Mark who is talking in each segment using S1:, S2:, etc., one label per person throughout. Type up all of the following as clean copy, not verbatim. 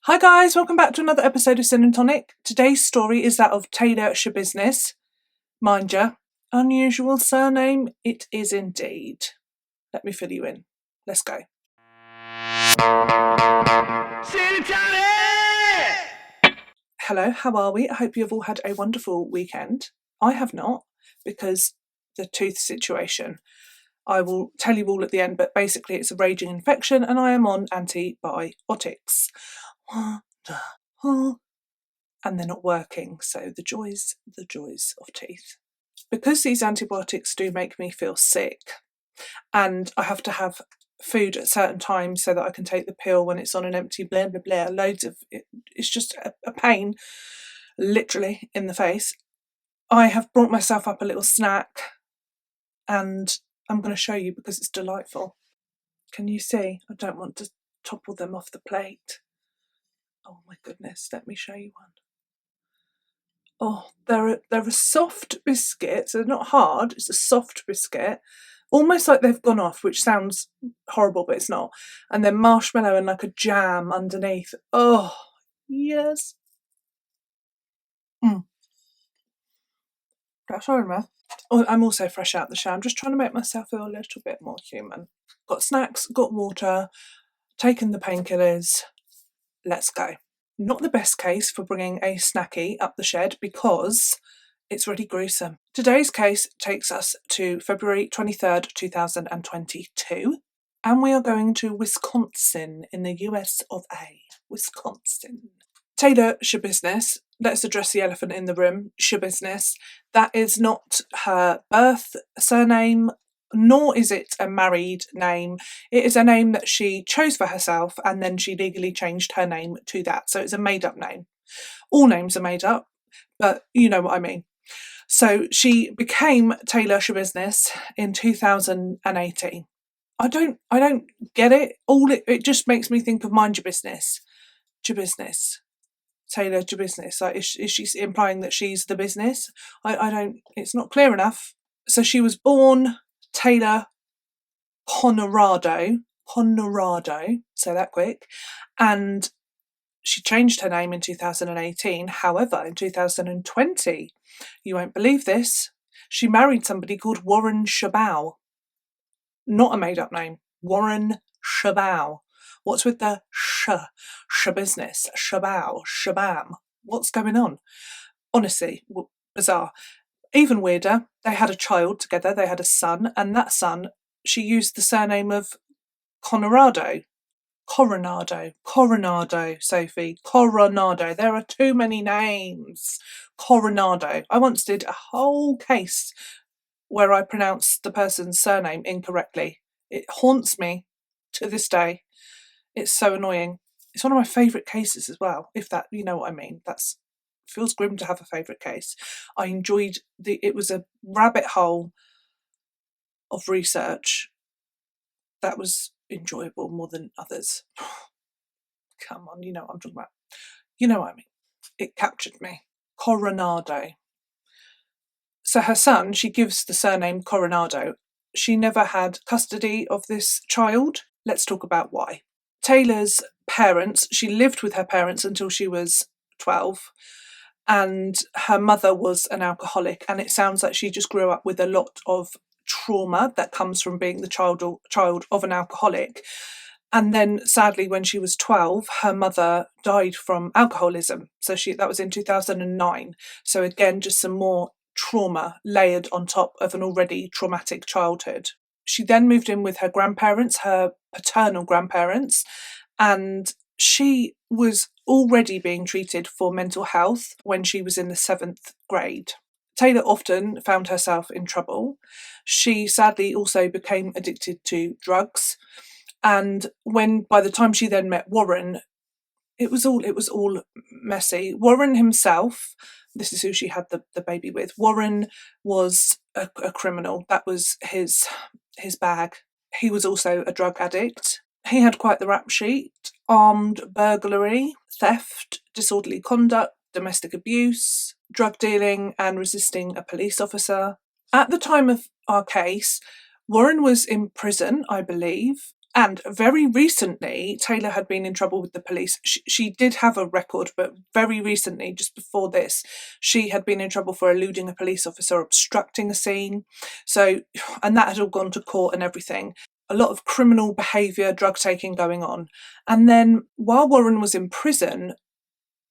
S1: Hi guys, welcome back to another episode of Sin and Tonic. Today's story is that of Taylor Schabusiness. Mind ya, unusual surname it is indeed. Let me fill you in. Let's go. Sin and Tonic! Hello, how are we? I hope you have all had a wonderful weekend. I have not, because the tooth situation. I will tell you all at the end, but basically it's a raging infection and I am on antibiotics. And they're not working, so the joys of teeth. Because these antibiotics do make me feel sick, and I have to have food at certain times so that I can take the pill when it's on an empty blah blah blah, loads of it, it's just a pain, literally, in the face. I have brought myself up a little snack, and I'm going to show you because it's delightful. Can you see? I don't want to topple them off the plate. Oh my goodness, let me show you one. Oh, they're a soft biscuit, so they're not hard, it's a soft biscuit. Almost like they've gone off, which sounds horrible, but it's not. And then marshmallow and like a jam underneath. Oh, yes. That's all right. Oh, I'm also fresh out the shower. I'm just trying to make myself feel a little bit more human. Got snacks, got water, taken the painkillers. Let's go. Not the best case for bringing a snacky up the shed because it's really gruesome. Today's case takes us to February 23rd, 2022, and we are going to Wisconsin in the US of A. Wisconsin. Taylor Schabusiness, let's address the elephant in the room, Schabusiness. That is not her birth surname, nor is it a married name. It is a name that she chose for herself and then she legally changed her name to that. So it's a made up name. All names are made up, but you know what I mean. So she became Taylor Schabusiness in 2018. I don't get it. It just makes me think of mind your business. Your business. Taylor Schabusiness. Like, is she implying that she's the business? I don't, it's not clear enough. So she was born Taylor Honorado, say that quick, and she changed her name in 2018. However, in 2020, you won't believe this, she married somebody called Warren Schabow. Not a made-up name. Warren Schabow. What's with the Schabusiness, Schabow, Shabam? What's going on? Honestly, bizarre. Even weirder, they had a child together, they had a son, and that son, she used the surname of Coronado, Sophie, Coronado. There are too many names. Coronado. I once did a whole case where I pronounced the person's surname incorrectly. It haunts me to this day. It's so annoying. It's one of my favourite cases as well, if that, you know what I mean. Feels grim to have a favourite case. I enjoyed it was a rabbit hole of research that was enjoyable more than others. Come on, you know what I'm talking about. You know what I mean. It captured me. Coronado. So her son, she gives the surname Coronado. She never had custody of this child. Let's talk about why. Taylor's parents, she lived with her parents until she was 12, and her mother was an alcoholic, and it sounds like she just grew up with a lot of trauma that comes from being the child of an alcoholic. And then sadly, when she was 12, her mother died from alcoholism. So that was in 2009. So again, just some more trauma layered on top of an already traumatic childhood. She then moved in with her grandparents, her paternal grandparents, and she was already being treated for mental health when she was in the 7th grade. Taylor often found herself in trouble. She sadly also became addicted to drugs. And by the time she then met Warren, it was all messy. Warren himself, this is who she had the baby with. Warren was a criminal. That was his bag. He was also a drug addict. He had quite the rap sheet: armed burglary, theft, disorderly conduct, domestic abuse, drug dealing, and resisting a police officer. At the time of our case, Warren was in prison, I believe, And very recently, Taylor had been in trouble with the police. She did have a record, but very recently, just before this, she had been in trouble for eluding a police officer, obstructing a scene. So, and that had all gone to court and everything. A lot of criminal behaviour, drug taking going on. And then while Warren was in prison,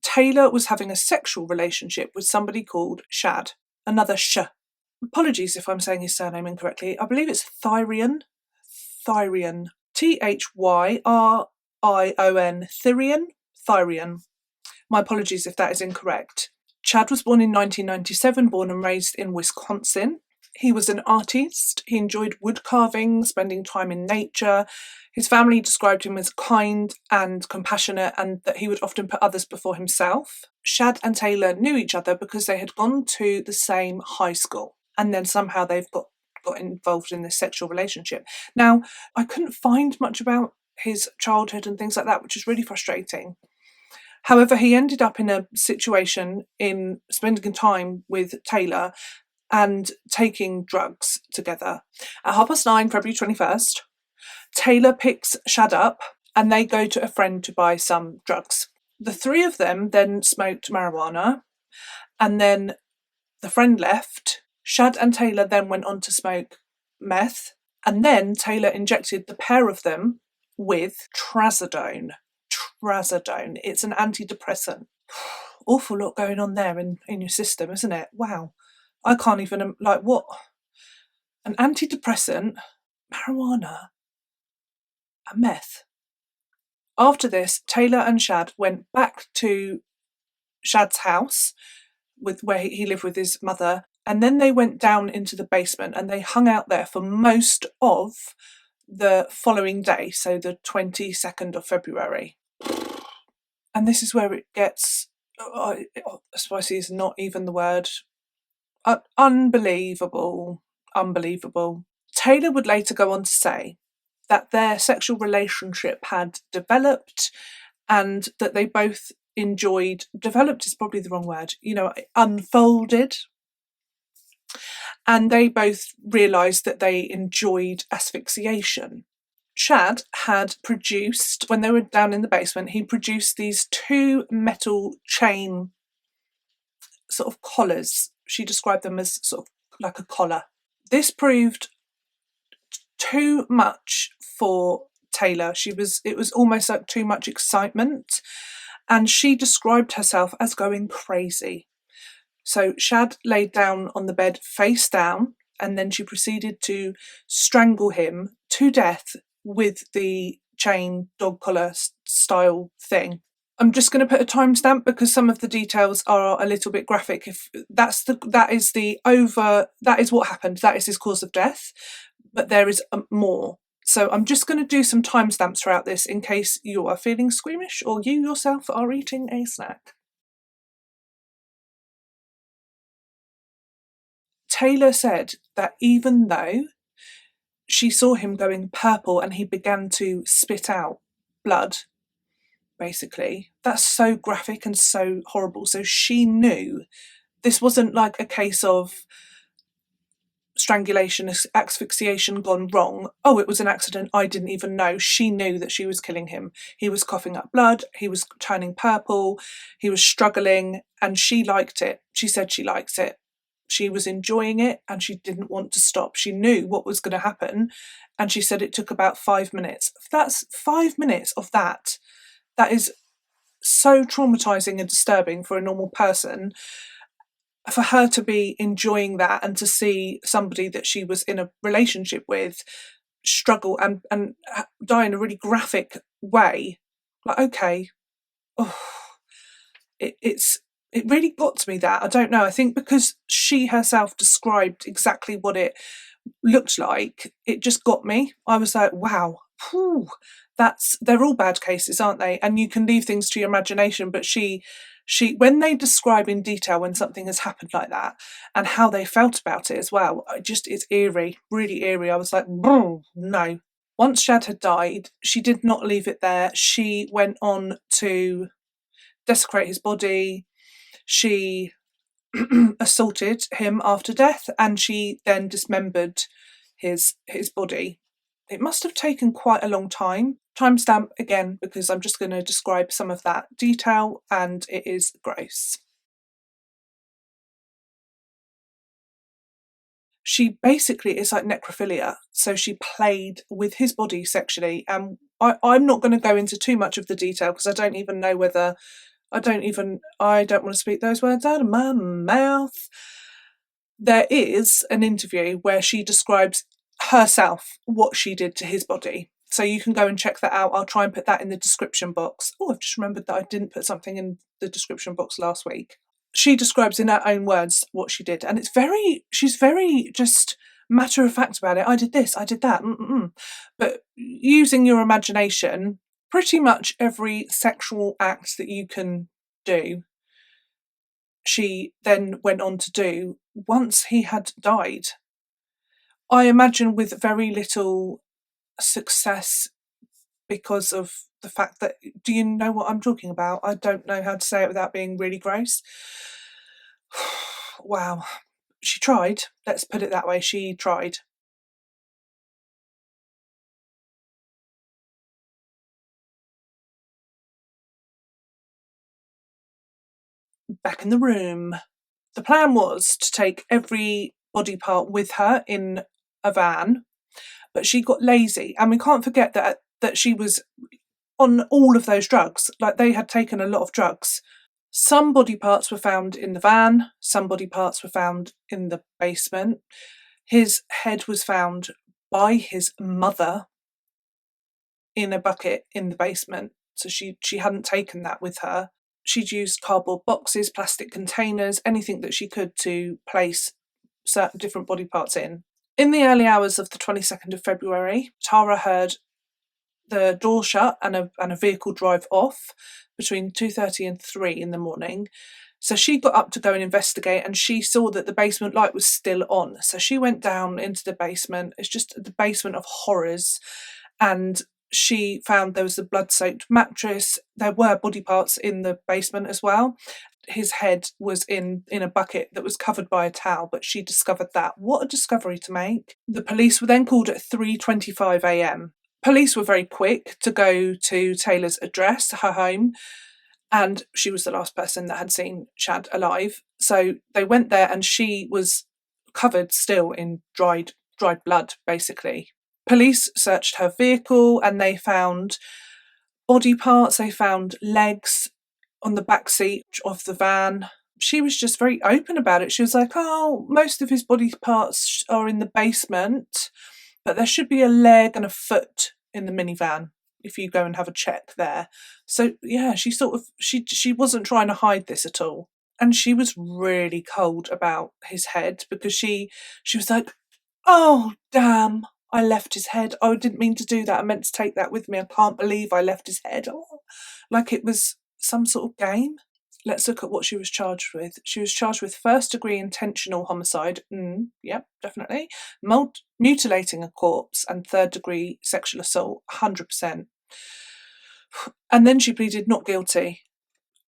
S1: Taylor was having a sexual relationship with somebody called Shad, another Sh. Apologies if I'm saying his surname incorrectly. I believe it's Thyrion. Thyrion. Thyrion. Thyrion. Thyrion. My apologies if that is incorrect. Chad was born in 1997, born and raised in Wisconsin. He was an artist. He enjoyed wood carving, spending time in nature. His family described him as kind and compassionate, and that he would often put others before himself. Shad and Taylor knew each other because they had gone to the same high school, and then somehow they've got involved in this sexual relationship. Now, I couldn't find much about his childhood and things like that, which is really frustrating. However, he ended up in a situation in spending time with Taylor and taking drugs together. At 9:30, February 21st, Taylor picks Shad up and they go to a friend to buy some drugs. The three of them then smoked marijuana, and then the friend left. Shad and Taylor then went on to smoke meth, and then Taylor injected the pair of them with trazodone. Trazodone. It's an antidepressant. Awful lot going on there in your system, isn't it? Wow. I can't even, what? An antidepressant, marijuana, and meth. After this, Taylor and Shad went back to Shad's house where he lived with his mother, and then they went down into the basement and they hung out there for most of the following day, so the 22nd of February. And this is where it gets, spicy is not even the word, unbelievable. Taylor would later go on to say that their sexual relationship had developed, and that they both enjoyed, developed is probably the wrong word, unfolded. And they both realised that they enjoyed asphyxiation. Shad had produced, when they were down in the basement, he produced these 2 metal chain sort of collars. She described them as sort of like a collar. This proved too much for Taylor. It was almost like too much excitement, and she described herself as going crazy. So Shad laid down on the bed face down, and then she proceeded to strangle him to death with the chain dog collar style thing. I'm just going to put a timestamp because some of the details are a little bit graphic. If that is what happened. That is his cause of death, but there is more. So I'm just going to do some timestamps throughout this in case you are feeling squeamish or you yourself are eating a snack. Taylor said that even though she saw him going purple and he began to spit out blood, basically, that's so graphic and so horrible. So she knew this wasn't like a case of strangulation, asphyxiation gone wrong. Oh, it was an accident. I didn't even know. She knew that she was killing him. He was coughing up blood. He was turning purple. He was struggling, and she liked it. She said she liked it. She was enjoying it and she didn't want to stop. She knew what was going to happen, and she said it took about 5 minutes. That's 5 minutes of that. That is so traumatizing and disturbing for a normal person. For her to be enjoying that and to see somebody that she was in a relationship with struggle and die in a really graphic way, like, okay, it really got to me, that. I don't know, I think because she herself described exactly what it looked like, it just got me. I was like, wow, they're all bad cases, aren't they? And you can leave things to your imagination, but she when they describe in detail when something has happened like that and how they felt about it as well, it's eerie, really eerie. I was like, no. Once Shad had died, she did not leave it there. She went on to desecrate his body. She assaulted him after death, and she then dismembered his body. It must have taken quite a long time. Timestamp again, because I'm just going to describe some of that detail, and it is gross. She basically is like necrophilia. So she played with his body sexually. And I'm not going to go into too much of the detail because I don't even know whether I don't want to speak those words out of my mouth. There is an interview where she describes herself, what she did to his body. So you can go and check that out. I'll try and put that in the description box. Oh, I've just remembered that I didn't put something in the description box last week. She describes in her own words what she did. And she's very just matter of fact about it. I did this, I did that. But using your imagination, pretty much every sexual act that you can do, she then went on to do once he had died. I imagine with very little success because of the fact that, do you know what I'm talking about? I don't know how to say it without being really gross. Wow. She tried. Let's put it that way. She tried. Back in the room. The plan was to take every body part with her in a van, but she got lazy. And we can't forget that she was on all of those drugs. Like, they had taken a lot of drugs. Some body parts were found in the van, some body parts were found in the basement. His head was found by his mother in a bucket in the basement. So she hadn't taken that with her. She'd used cardboard boxes, plastic containers, anything that she could to place certain different body parts in. In the early hours of the 22nd of February, Tara heard the door shut and a vehicle drive off between 2:30 and 3 in the morning. So she got up to go and investigate, and she saw that the basement light was still on. So she went down into the basement. It's just the basement of horrors. And she found there was a blood-soaked mattress. There were body parts in the basement as well. His head was in a bucket that was covered by a towel, but she discovered that. What a discovery to make. The police were then called at 3:25 a.m. Police were very quick to go to Taylor's address, her home, and she was the last person that had seen Shad alive. So they went there, and she was covered still in dried blood, basically. Police searched her vehicle and they found body parts, they found legs on the back seat of the van. She was just very open about it. She was like, oh, most of his body parts are in the basement, but there should be a leg and a foot in the minivan if you go and have a check there. So yeah, she wasn't trying to hide this at all. And she was really cold about his head because she was like, oh damn, I left his head. I didn't mean to do that. I meant to take that with me. I can't believe I left his head. Oh, like it was some sort of game. Let's look at what she was charged with. She was charged with first-degree intentional homicide. Yep, definitely. Mutilating a corpse and third-degree sexual assault, 100%. And then she pleaded not guilty.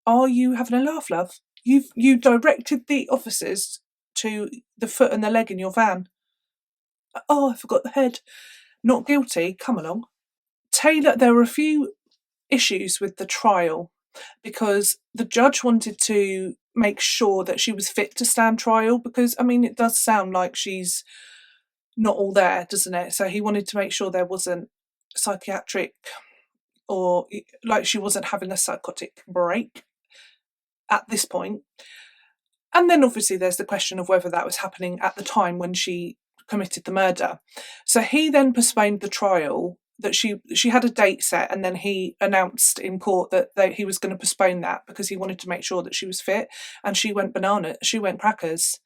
S1: Are you having a laugh, love? You directed the officers to the foot and the leg in your van. Oh, I forgot the head. Not guilty. Come along. Taylor, there were a few issues with the trial because the judge wanted to make sure that she was fit to stand trial because, I mean, it does sound like she's not all there, doesn't it? So he wanted to make sure there wasn't psychiatric or like she wasn't having a psychotic break at this point. And then obviously there's the question of whether that was happening at the time when she committed the murder. So he then postponed the trial, that she had a date set, and then he announced in court that he was going to postpone that because he wanted to make sure that she was fit. And she went bananas. She went crackers.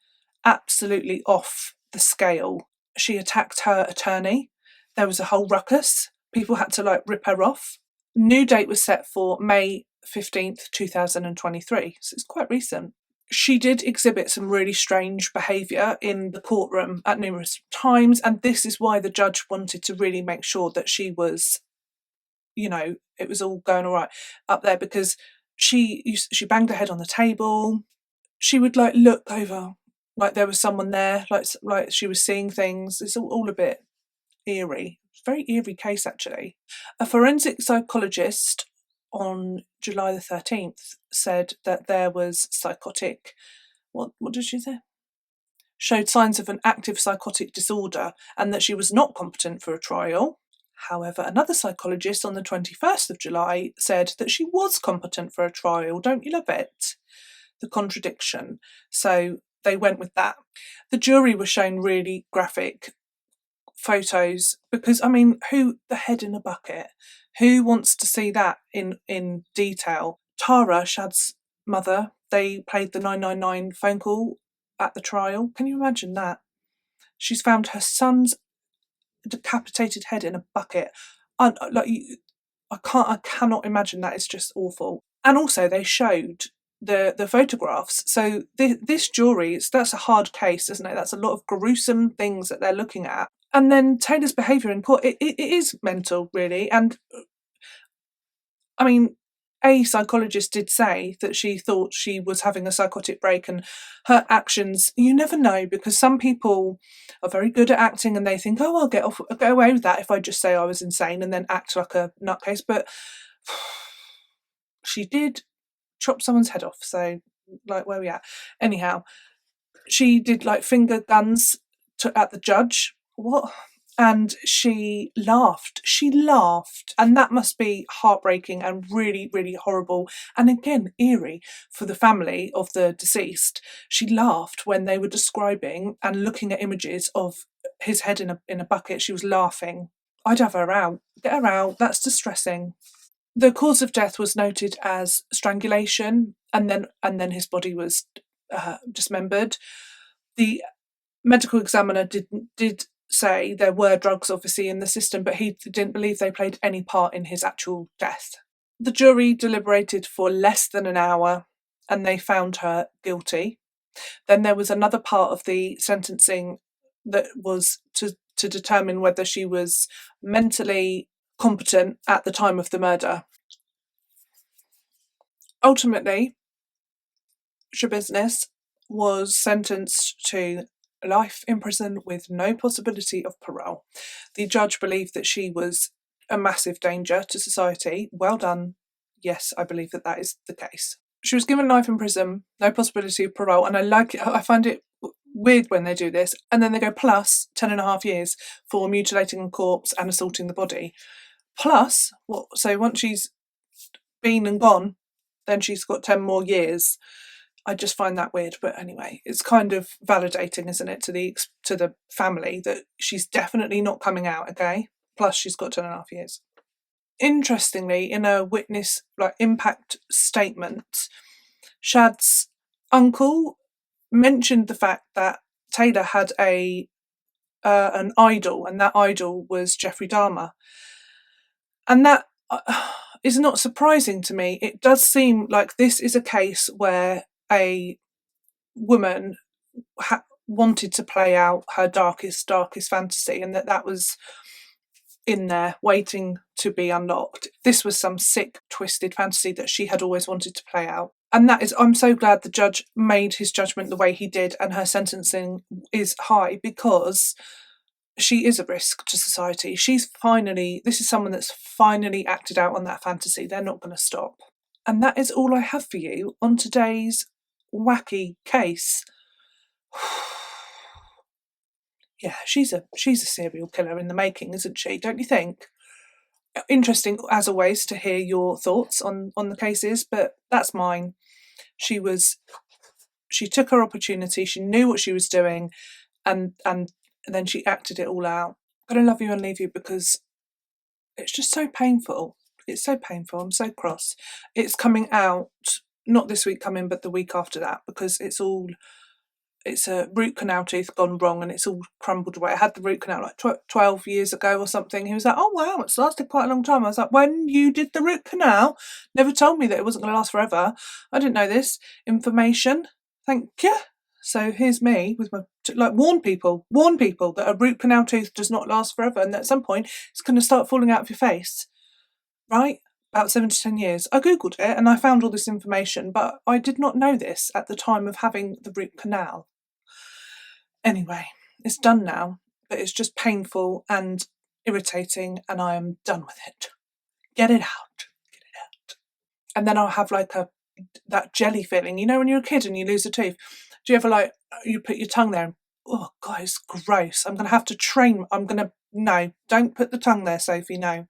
S1: Absolutely off the scale. She attacked her attorney. There was a whole ruckus. People had to rip her off. New date was set for May 15th, 2023. So it's quite recent. She did exhibit some really strange behaviour in the courtroom at numerous times, and this is why the judge wanted to really make sure that she was, it was all going all right up there, because she banged her head on the table. She would look over like there was someone there, like she was seeing things. It's all a bit eerie. It's a very eerie case, actually. A forensic psychologist on July the 13th said that there was psychotic... What did she say? Showed signs of an active psychotic disorder and that she was not competent for a trial. However, another psychologist on the 21st of July said that she was competent for a trial. Don't you love it? The contradiction. So they went with that. The jury was shown really graphic photos because, I mean, the head in a bucket? Who wants to see that in detail? Tara, Shad's mother, they played the 999 phone call at the trial. Can you imagine that? She's found her son's decapitated head in a bucket. I cannot imagine that. It's just awful. And also they showed the photographs. So this jury, that's a hard case, isn't it? That's a lot of gruesome things that they're looking at. And then Taylor's behaviour in court, it is mental, really. And I mean, a psychologist did say that she thought she was having a psychotic break, and her actions, you never know, because some people are very good at acting and they think, oh, I'll get away with that if I just say I was insane and then act like a nutcase. But she did chop someone's head off. So, like, where are we at? Anyhow, she did like finger guns at the judge. What? And she laughed. And that must be heartbreaking and really, really horrible. And again, eerie for the family of the deceased. She laughed when they were describing and looking at images of his head in a bucket. She was laughing. I'd have her out. Get her out. That's distressing. The cause of death was noted as strangulation, and then his body was dismembered. The medical examiner did say there were drugs obviously in the system, but he didn't believe they played any part in his actual death. The jury deliberated for less than an hour and they found her guilty. Then there was another part of the sentencing that was to determine whether she was mentally competent at the time of the murder. Ultimately, Schabusiness was sentenced to life in prison with no possibility of parole. The judge believed that she was a massive danger to society. Well done. Yes, I believe that is the case. She was given life in prison, no possibility of parole, and I like it. I find it weird when they do this, and then they go plus 10.5 years for mutilating a corpse and assaulting the body. Plus, what? So once she's been and gone, then she's got 10 more years. I just find that weird, but anyway, it's kind of validating, isn't it, to the family that she's definitely not coming out, okay? Plus, she's got 10.5 years. Interestingly, in a witness impact statement, Shad's uncle mentioned the fact that Taylor had an idol, and that idol was Jeffrey Dahmer, and that is not surprising to me. It does seem like this is a case where a woman wanted to play out her darkest fantasy, and that was in there waiting to be unlocked. This was some sick, twisted fantasy that she had always wanted to play out. And I'm so glad the judge made his judgment the way he did, and her sentencing is high because she is a risk to society. This is someone that's finally acted out on that fantasy. They're not going to stop. And that is all I have for you on today's wacky case. Yeah, she's a serial killer in the making, isn't she? Don't you think? Interesting, as always, to hear your thoughts on the cases, but that's mine. She took her opportunity. She knew what she was doing, and then she acted it all out. I'm gonna love you and leave you because it's just so painful. It's so painful. I'm so cross. It's coming out, not this week coming, but the week after that, because it's a root canal tooth gone wrong and it's all crumbled away. I had the root canal like 12 years ago or something. He was like, oh wow, it's lasted quite a long time. I was like, when you did the root canal, never told me that it wasn't going to last forever. I didn't know this information. Thank you. So here's me with my, warn people that a root canal tooth does not last forever, and at some point it's going to start falling out of your face. Right? About 7 to 10 years. I googled it and I found all this information, but I did not know this at the time of having the root canal. Anyway, it's done now, but it's just painful, and irritating and I am done with it. Get it out. Get it out. And then I'll have like that jelly feeling. You know when you're a kid and you lose a tooth? Do you ever you put your tongue there? Oh God, it's gross. I'm going to have to train. No, don't put the tongue there, Sophie, no.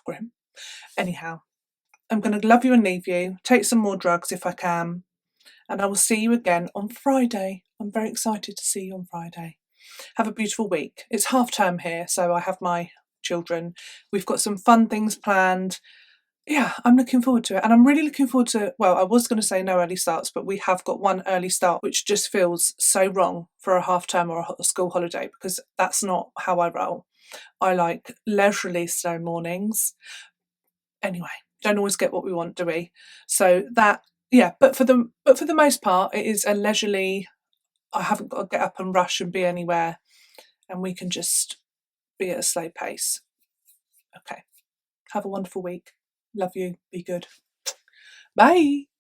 S1: Grim. Anyhow, I'm going to love you and leave you, take some more drugs if I can, and I will see you again on Friday. I'm very excited to see you on Friday. Have a beautiful week. It's half term here, so I have my children. We've got some fun things planned. Yeah, I'm looking forward to it. And I'm really looking forward to, well, I was going to say no early starts, but we have got one early start, which just feels so wrong for a half term or a school holiday, because that's not how I roll. I like leisurely slow mornings. Anyway, don't always get what we want, do we? So that, yeah, but for the most part, it is a leisurely, I haven't got to get up and rush and be anywhere, and we can just be at a slow pace. Okay. Have a wonderful week. Love you. Be good. Bye.